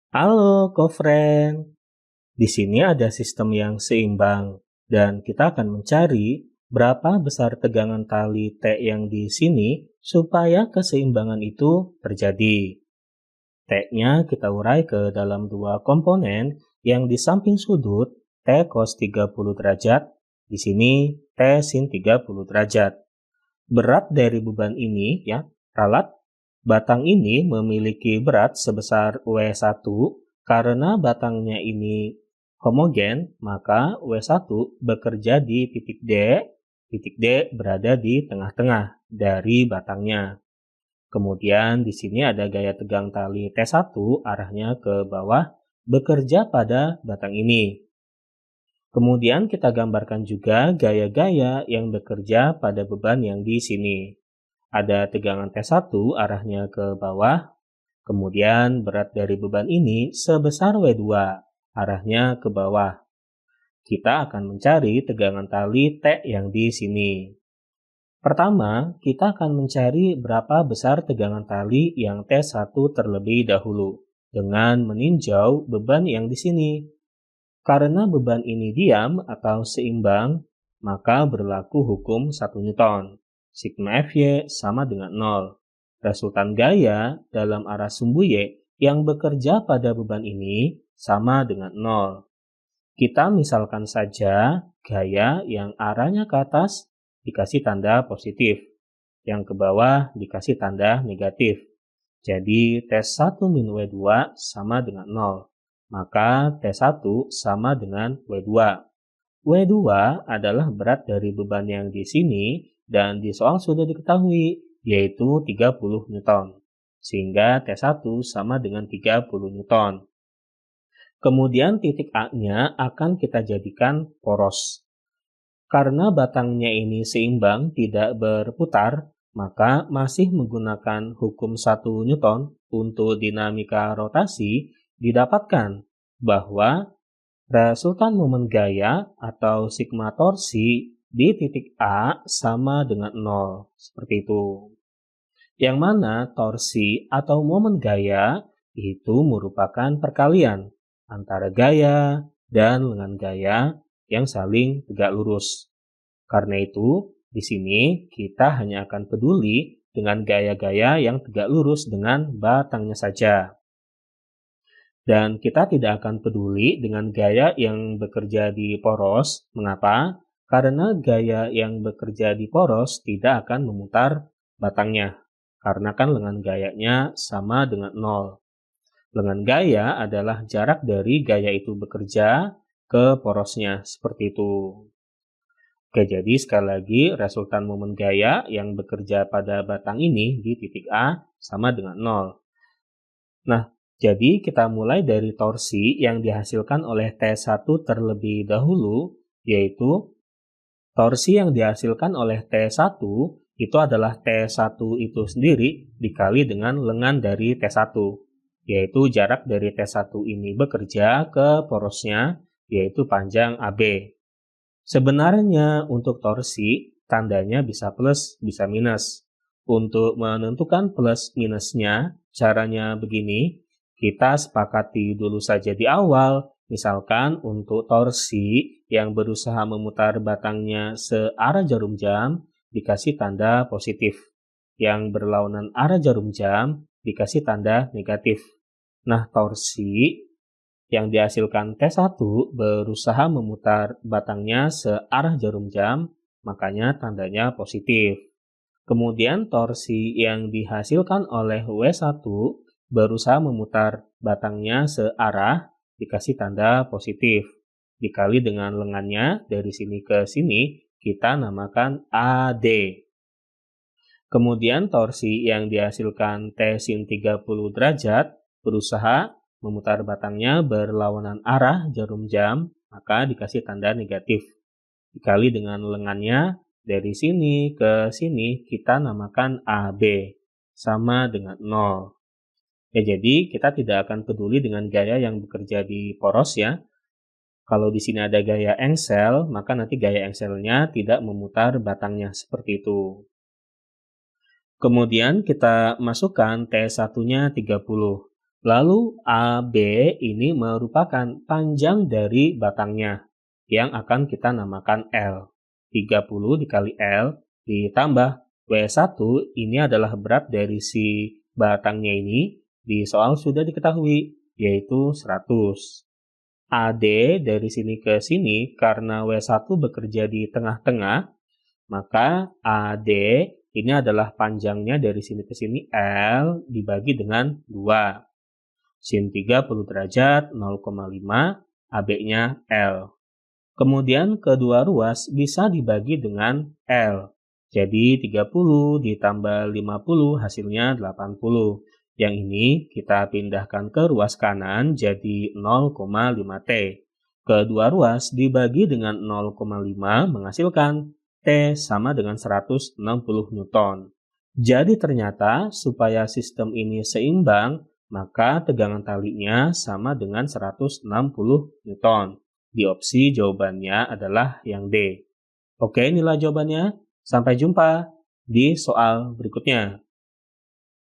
Halo, co-friend. Di sini ada sistem yang seimbang, dan kita akan mencari berapa besar tegangan tali T yang di sini supaya keseimbangan itu terjadi. T-nya kita urai ke dalam dua komponen yang di samping sudut T cos 30 derajat, di sini T sin 30 derajat. Berat dari beban ini, ralat, batang ini memiliki berat sebesar W1 karena batangnya ini homogen, maka W1 bekerja di titik D berada di tengah-tengah dari batangnya. Kemudian di sini ada gaya tegang tali T1 arahnya ke bawah bekerja pada batang ini. Kemudian kita gambarkan juga gaya-gaya yang bekerja pada beban yang di sini. Ada tegangan T1 arahnya ke bawah, kemudian berat dari beban ini sebesar W2 arahnya ke bawah. Kita akan mencari tegangan tali T yang di sini. Pertama, kita akan mencari berapa besar tegangan tali yang T1 terlebih dahulu dengan meninjau beban yang di sini. Karena beban ini diam atau seimbang, maka berlaku hukum 1 Newton. Sigma Fy sama dengan 0. Resultan gaya dalam arah sumbu Y yang bekerja pada beban ini sama dengan 0. Kita misalkan saja gaya yang arahnya ke atas dikasih tanda positif, yang ke bawah dikasih tanda negatif. Jadi T1 min W2 sama dengan 0. Maka T1 sama dengan W2. W2 adalah berat dari beban yang di sini dan di soal sudah diketahui, yaitu 30 Newton. Sehingga T1 sama dengan 30 Newton. Kemudian titik A-nya akan kita jadikan poros. Karena batangnya ini seimbang, tidak berputar, maka masih menggunakan hukum 1 Newton untuk dinamika rotasi didapatkan bahwa resultan momen gaya atau sigma torsi di titik A sama dengan 0. Seperti itu. Yang mana torsi atau momen gaya itu merupakan perkalian antara gaya dan lengan gaya yang saling tegak lurus. Karena itu, di sini kita hanya akan peduli dengan gaya-gaya yang tegak lurus dengan batangnya saja. Dan kita tidak akan peduli dengan gaya yang bekerja di poros. Mengapa? Karena gaya yang bekerja di poros tidak akan memutar batangnya. Karena kan lengan gayanya sama dengan 0. Lengan gaya adalah jarak dari gaya itu bekerja ke porosnya. Seperti itu. Oke, jadi sekali lagi resultan momen gaya yang bekerja pada batang ini di titik A sama dengan 0. Nah, jadi kita mulai dari torsi yang dihasilkan oleh T1 terlebih dahulu, yaitu torsi yang dihasilkan oleh T1 itu adalah T1 itu sendiri dikali dengan lengan dari T1, yaitu jarak dari T1 ini bekerja ke porosnya, yaitu panjang AB. Sebenarnya untuk torsi, tandanya bisa plus, bisa minus. Untuk menentukan plus minusnya, caranya begini, kita sepakati dulu saja di awal. Misalkan untuk torsi yang berusaha memutar batangnya searah jarum jam, dikasih tanda positif. Yang berlawanan arah jarum jam, dikasih tanda negatif. Nah, torsi yang dihasilkan T1 berusaha memutar batangnya searah jarum jam, makanya tandanya positif. Kemudian torsi yang dihasilkan oleh W1 berusaha memutar batangnya searah, dikasih tanda positif. Dikali dengan lengannya dari sini ke sini, kita namakan AD. Kemudian torsi yang dihasilkan T sin 30 derajat berusaha memutar batangnya berlawanan arah jarum jam, maka dikasih tanda negatif. Dikali dengan lengannya dari sini ke sini, kita namakan AB, sama dengan 0. Ya, jadi kita tidak akan peduli dengan gaya yang bekerja di poros ya. Kalau di sini ada gaya engsel, maka nanti gaya engselnya tidak memutar batangnya seperti itu. Kemudian kita masukkan T1-nya 30. Lalu AB ini merupakan panjang dari batangnya yang akan kita namakan L. 30 dikali L ditambah W1 ini adalah berat dari si batangnya ini di soal sudah diketahui yaitu 100. AD dari sini ke sini karena W1 bekerja di tengah-tengah, maka AD ini adalah panjangnya dari sini ke sini L dibagi dengan 2. Sin 30 derajat 0,5, AB-nya L. Kemudian kedua ruas bisa dibagi dengan L. Jadi 30 ditambah 50 hasilnya 80. Yang ini kita pindahkan ke ruas kanan jadi 0,5 T. Kedua ruas dibagi dengan 0,5 menghasilkan T sama dengan 160 Newton. Jadi ternyata supaya sistem ini seimbang, maka tegangan talinya sama dengan 160 Newton. Di opsi jawabannya adalah yang D. Oke, inilah jawabannya. Sampai jumpa di soal berikutnya.